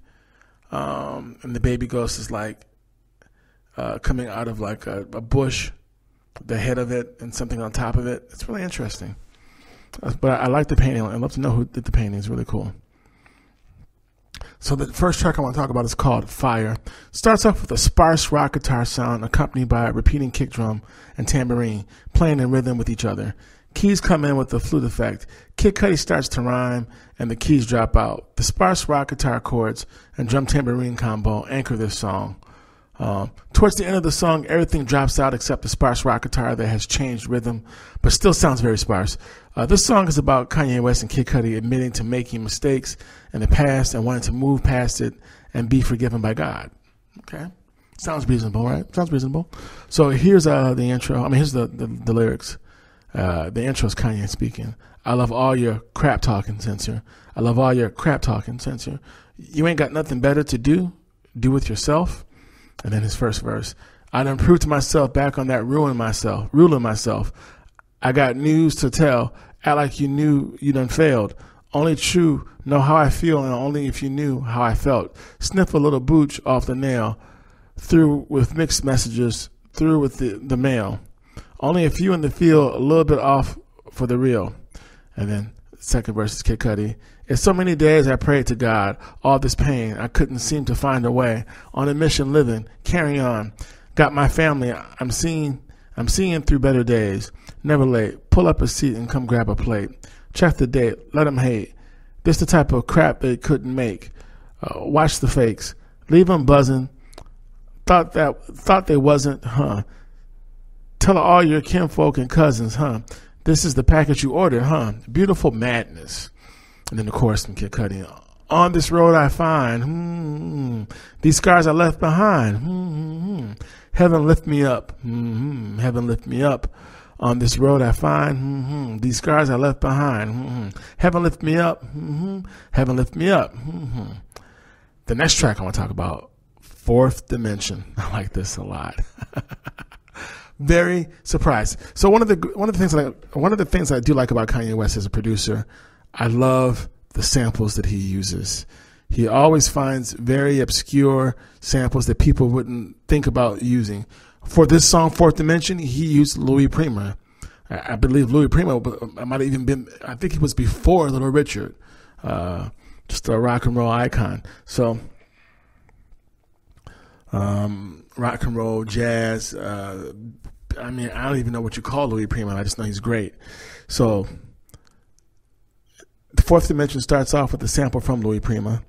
and the baby ghost is like coming out of like a bush, the head of it and something on top of it. It's really interesting. But I like the painting. I'd love to know who did the painting. It's really cool. So the first track I want to talk about is called Fire. Starts off with a sparse rock guitar sound accompanied by a repeating kick drum and tambourine playing in rhythm with each other. Keys come in with the flute effect. Kid Cudi starts to rhyme and the keys drop out. The sparse rock guitar chords and drum tambourine combo anchor this song. Towards the end of the song, everything drops out except the sparse rock guitar that has changed rhythm, but still sounds very sparse. This song is about Kanye West and Kid Cudi admitting to making mistakes in the past and wanting to move past it and be forgiven by God. Okay? Sounds reasonable, right? Sounds reasonable. So here's the intro. Here's the lyrics. The intro is Kanye speaking. I love all your crap talking, censor. I love all your crap talking, censor. You ain't got nothing better to do with yourself. And then his first verse, I done proved to myself back on that ruling myself. I got news to tell. Act like you knew you done failed. Only true know how I feel, and only if you knew how I felt. Sniff a little booch off the nail. Through with mixed messages. Through with the mail. Only if you in the field a little bit off for the real. And then second verse is Kid Cudi. It's so many days I prayed to God, all this pain, I couldn't seem to find a way. On a mission living, carry on. Got my family, I'm seeing through better days. Never late, pull up a seat and come grab a plate. Check the date, let them hate. This the type of crap they couldn't make. Watch the fakes, leave them buzzing. Thought they wasn't, Tell all your kinfolk and cousins, huh? This is the package you ordered, huh? Beautiful madness. And then the chorus from Kid Cudi. On this road I find, these scars I left behind. Heaven lift me up. Heaven lift me up. On this road I find, these scars I left behind. Heaven lift me up. Heaven lift me up. The next track I want to talk about, Fourth Dimension. I like this a lot. Very surprised. So one of the things I do like about Kanye West as a producer, I love the samples that he uses. He always finds very obscure samples that people wouldn't think about using. For this song, Fourth Dimension, he used Louis Prima. I believe Louis Prima might have even been, I think he was before Little Richard, just a rock and roll icon. So, rock and roll, jazz, I mean, I don't even know what you call Louis Prima. I just know he's great. So, the Fourth Dimension starts off with a sample from Louis Prima.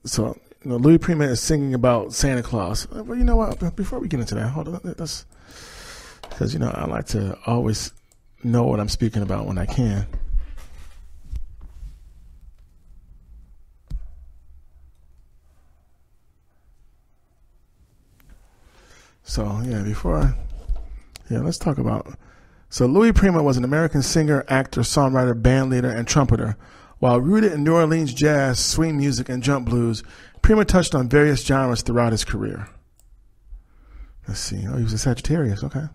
So, Louis Prima is singing about Santa Claus. Well, you know what? Before we get into that, hold on. That's because, I like to always know what I'm speaking about when I can. So, let's talk about. So, Louis Prima was an American singer, actor, songwriter, band leader, and trumpeter. While rooted in New Orleans jazz, swing music, and jump blues, Prima touched on various genres throughout his career. Let's see. Oh, he was a Sagittarius. Okay.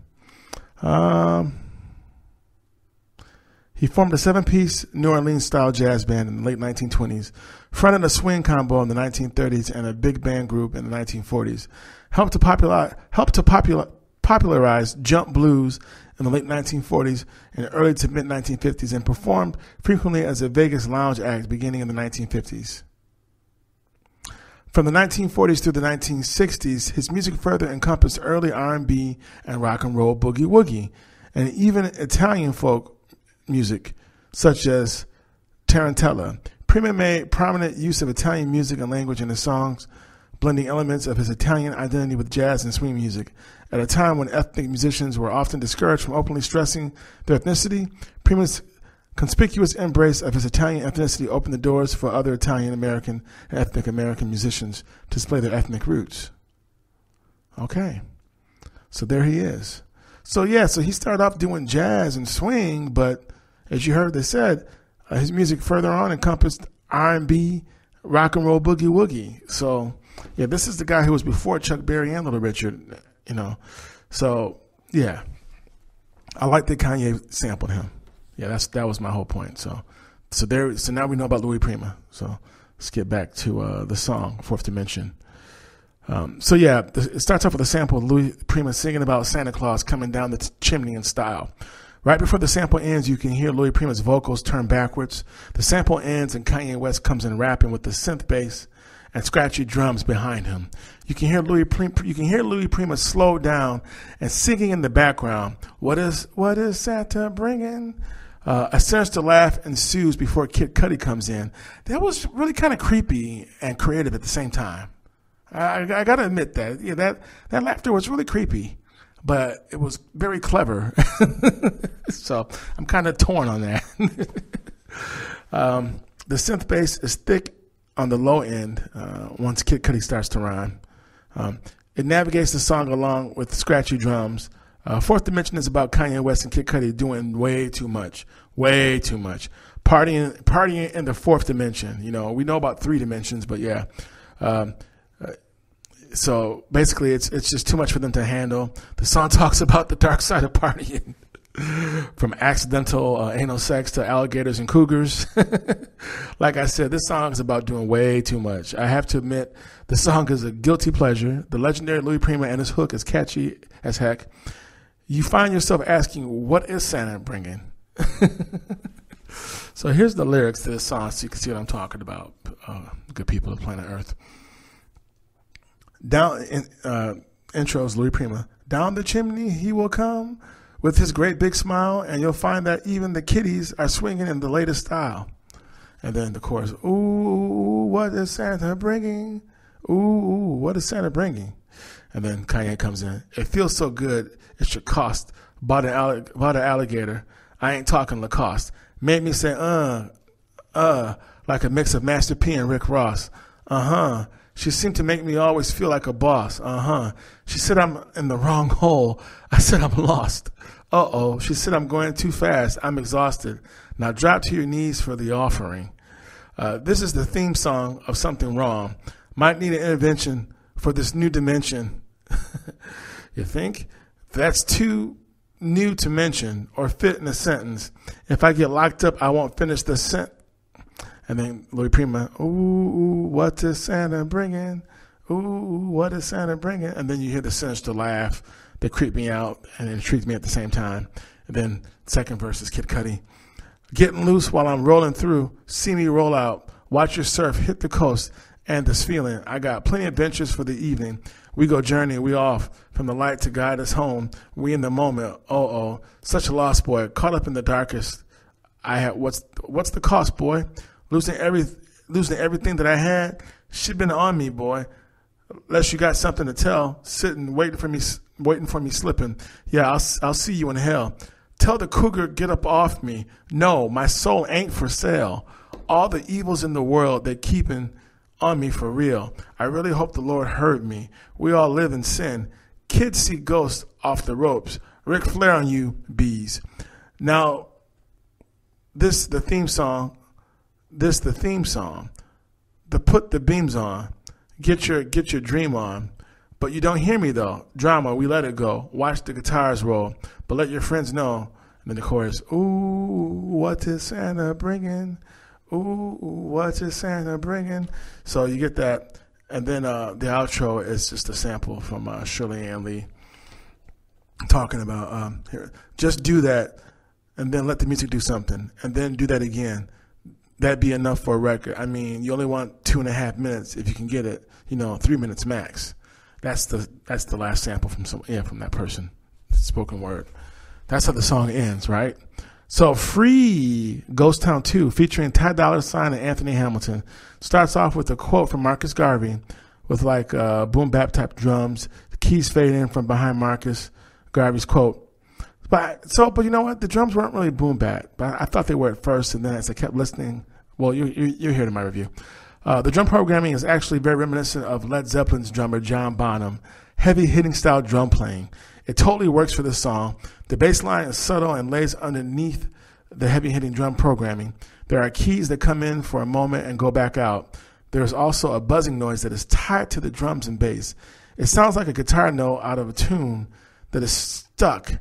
He formed a 7-piece New Orleans-style jazz band in the late 1920s, fronted a swing combo in the 1930s, and a big band group in the 1940s. Helped to popularize jump blues in the late 1940s and early to mid-1950s, and performed frequently as a Vegas lounge act beginning in the 1950s. From the 1940s through the 1960s, his music further encompassed early R&B and rock and roll boogie woogie, and even Italian folk music, such as Tarantella. Prima made prominent use of Italian music and language in his songs, blending elements of his Italian identity with jazz and swing music. At a time when ethnic musicians were often discouraged from openly stressing their ethnicity, Prima's conspicuous embrace of his Italian ethnicity opened the doors for other Italian-American and ethnic American musicians to display their ethnic roots. Okay. So there he is. So he started off doing jazz and swing, but as you heard they said, his music further on encompassed R&B, rock and roll boogie woogie. So, this is the guy who was before Chuck Berry and Little Richard, So, I like that Kanye sampled him. That was my whole point. So now we know about Louis Prima. So let's get back to the song Fourth Dimension. It starts off with a sample of Louis Prima singing about Santa Claus coming down the chimney in style. Right before the sample ends, you can hear Louis Prima's vocals turn backwards. The sample ends and Kanye West comes in rapping with the synth bass and scratchy drums behind him. You can hear Louis Prima slow down and singing in the background. What is Santa bringing? A sinister laugh ensues before Kid Cudi comes in. That was really kind of creepy and creative at the same time. I got to admit that. That laughter was really creepy, but it was very clever. So I'm kind of torn on that. The synth bass is thick on the low end once Kid Cudi starts to rhyme. It navigates the song along with scratchy drums. Fourth Dimension is about Kanye West and Kid Cudi doing way too much. Partying in the fourth dimension. We know about 3 dimensions, but so basically it's just too much for them to handle. The song talks about the dark side of partying. From accidental anal sex to alligators and cougars. Like I said, this song is about doing way too much. I have to admit, the song is a guilty pleasure. The legendary Louis Prima and his hook is catchy as heck. You find yourself asking, what is Santa bringing? So here's the lyrics to this song so you can see what I'm talking about, good people of planet Earth. Intros, Louis Prima. Down the chimney he will come with his great big smile, and you'll find that even the kiddies are swinging in the latest style. And then the chorus, ooh, what is Santa bringing? Ooh, what is Santa bringing? And then Kanye comes in. It feels so good, it should cost. Bought an alligator. I ain't talking Lacoste. Made me say, like a mix of Master P and Rick Ross. She seemed to make me always feel like a boss. She said I'm in the wrong hole. I said I'm lost. She said I'm going too fast. I'm exhausted. Now drop to your knees for the offering. This is the theme song of Something Wrong. Might need an intervention for this new dimension. You think? That's too new to mention or fit in a sentence. If I get locked up, I won't finish the sentence. And then Louis Prima, ooh, what is Santa bringing? Ooh, what is Santa bringing? And then you hear the sinister laugh that creep me out and intrigue me at the same time. And then second verse is Kid Cudi. Getting loose while I'm rolling through. See me roll out. Watch your surf hit the coast. And this feeling. I got plenty of adventures for the evening. We go journey. We off from the light to guide us home. We in the moment. Such a lost boy. Caught up in the darkest. I had what's the cost, boy? Losing everything that I had. Shit been on me, boy. Unless you got something to tell. Sitting waiting for me slipping. Yeah, I'll see you in hell. Tell the cougar get up off me. No, my soul ain't for sale. All the evils in the world they keeping on me for real. I really hope the Lord heard me. We all live in sin. Kids see ghosts off the ropes. Ric Flair on you, bees. Now, this the theme song. The put the beams on. Get your dream on. But you don't hear me though. Drama, we let it go. Watch the guitars roll. But let your friends know. And then the chorus. Ooh, what is Santa bringing? Ooh, what is Santa bringing? So you get that. And then the outro is just a sample from Shirley Ann Lee talking about here, just do that and then let the music do something and then do that again. That'd be enough for a record. I mean, you only want 2.5 minutes if you can get it, 3 minutes max. That's the last sample from that person, spoken word. That's how the song ends, right? So Free, Ghost Town 2, featuring Ty Dolla $ign and Anthony Hamilton, starts off with a quote from Marcus Garvey with like boom bap type drums. The keys fade in from behind Marcus Garvey's quote. But you know what? The drums weren't really boom bap, but I thought they were at first, and then as I kept listening, well, you're here to my review. The drum programming is actually very reminiscent of Led Zeppelin's drummer John Bonham, heavy hitting style drum playing. It totally works for this song. The bass line is subtle and lays underneath the heavy hitting drum programming. There are keys that come in for a moment and go back out. There's also a buzzing noise that is tied to the drums and bass. It sounds like a guitar note out of a tune that is stuck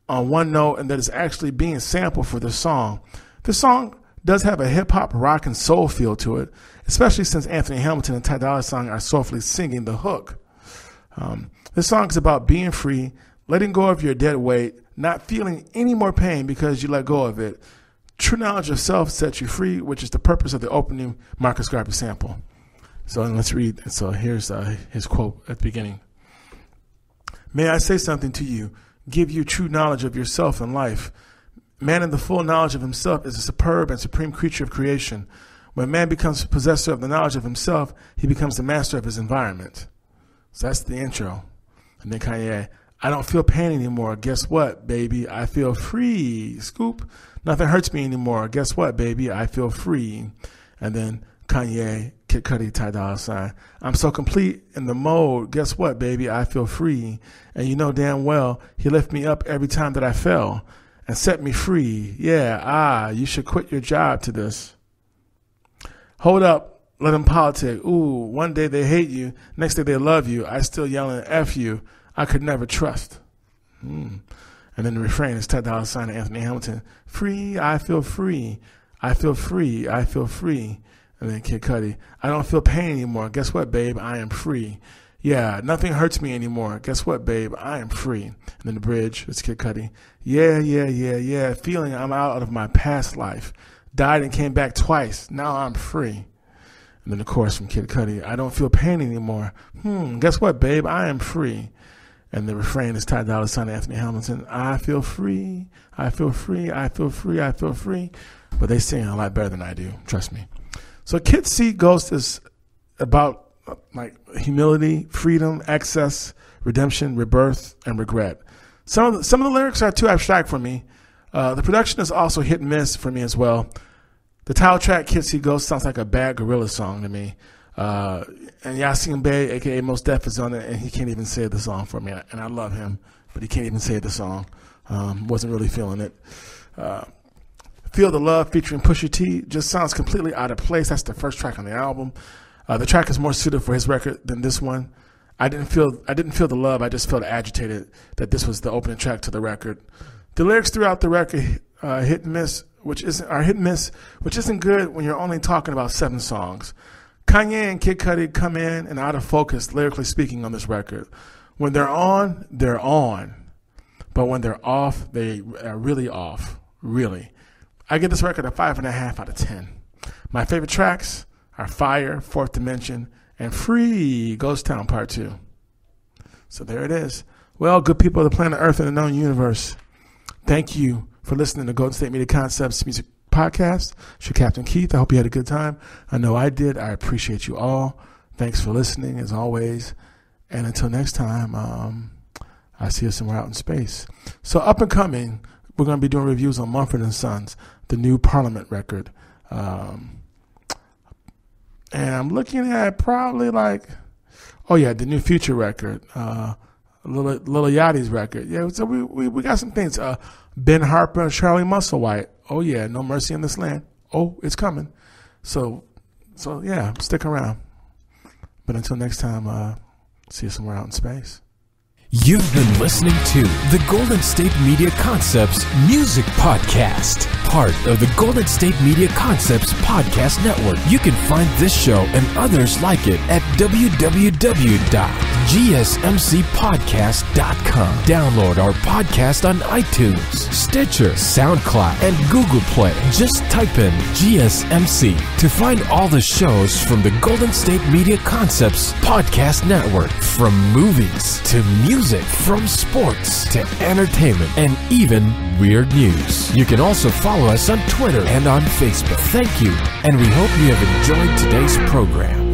on one note and that is actually being sampled for the song. The song does have a hip-hop, rock, and soul feel to it, especially since Anthony Hamilton and Ty Dolla $ign are softly singing the hook. This song is about being free, letting go of your dead weight, not feeling any more pain because you let go of it. True knowledge of self sets you free, which is the purpose of the opening Marcus Garvey sample. So let's read. So here's his quote at the beginning. May I say something to you, give you true knowledge of yourself and life. Man in the full knowledge of himself is a superb and supreme creature of creation. When man becomes possessor of the knowledge of himself, he becomes the master of his environment. So that's the intro. And then Kanye, I don't feel pain anymore. Guess what, baby? I feel free. Scoop. Nothing hurts me anymore. Guess what, baby? I feel free. And then Kanye, Kid Cudi, Ty Dolla $ign. I'm so complete in the mode. Guess what, baby? I feel free. And you know damn well he lifted me up every time that I fell and set me free. Yeah, you should quit your job to this. Hold up. Let them politic. Ooh, one day they hate you. Next day they love you. I still yelling F you. I could never trust. And then the refrain is Ty Dolla $ign and Anthony Hamilton. Free, I feel free. I feel free. I feel free. And then Kid Cudi. I don't feel pain anymore. Guess what, babe? I am free. Yeah, nothing hurts me anymore. Guess what, babe? I am free. And then the bridge, it's Kid Cudi. Yeah. Feeling I'm out of my past life. Died and came back twice. Now I'm free. And then the chorus from Kid Cudi. I don't feel pain anymore. Guess what, babe? I am free. And the refrain is Ty Dolla $ign and Anthony Hamilton. I feel free. I feel free. I feel free. I feel free. But they sing a lot better than I do. Trust me. So Kids See Ghosts is about like humility, freedom, excess, redemption, rebirth, and regret. Some of the lyrics are too abstract for me. The production is also hit and miss for me as well. The title track, Kids See Ghosts, sounds like a bad gorilla song to me. And Yasin Bey, a.k.a. Mos Def, is on it, and he can't even say the song for me. And I love him, but he can't even say the song. Wasn't really feeling it. Feel the Love featuring Pusha T just sounds completely out of place. That's the first track on the album. The track is more suited for his record than this one. I didn't feel the love. I just felt agitated that this was the opening track to the record. The lyrics throughout the record hit and miss, which isn't good when you're only talking about 7 songs. Kanye and Kid Cudi come in and out of focus, lyrically speaking, on this record. When they're on, they're on. But when they're off, they are really off. Really. I give this record a 5.5 out of 10. My favorite tracks are Fire, Fourth Dimension, and Free, Ghost Town Part 2. So there it is. Well, good people of the planet Earth and the known universe, thank you for listening to Golden State Media Concepts Music Podcast. It's your Captain Keith. I hope you had a good time. I know I did. I appreciate you all. Thanks for listening, as always. And until next time, I see you somewhere out in space. So up and coming, we're going to be doing reviews on Mumford & Sons, the new Parliament record. And I'm looking at probably the new Future record, Lil Yachty's record. Yeah, so we got some things. Ben Harper and Charlie Musselwhite. Oh yeah, No Mercy in This Land. Oh, it's coming. So yeah, stick around. But until next time, see you somewhere out in space. You've been listening to the Golden State Media Concepts Music Podcast, part of the Golden State Media Concepts Podcast Network. You can find this show and others like it at www.gsmcpodcast.com. Download our podcast on iTunes, Stitcher, SoundCloud, and Google Play. Just type in GSMC to find all the shows from the Golden State Media Concepts Podcast Network, from movies to music, from sports to entertainment, and even weird news. You can also follow us on Twitter and on Facebook. Thank you, and we hope you have enjoyed today's program.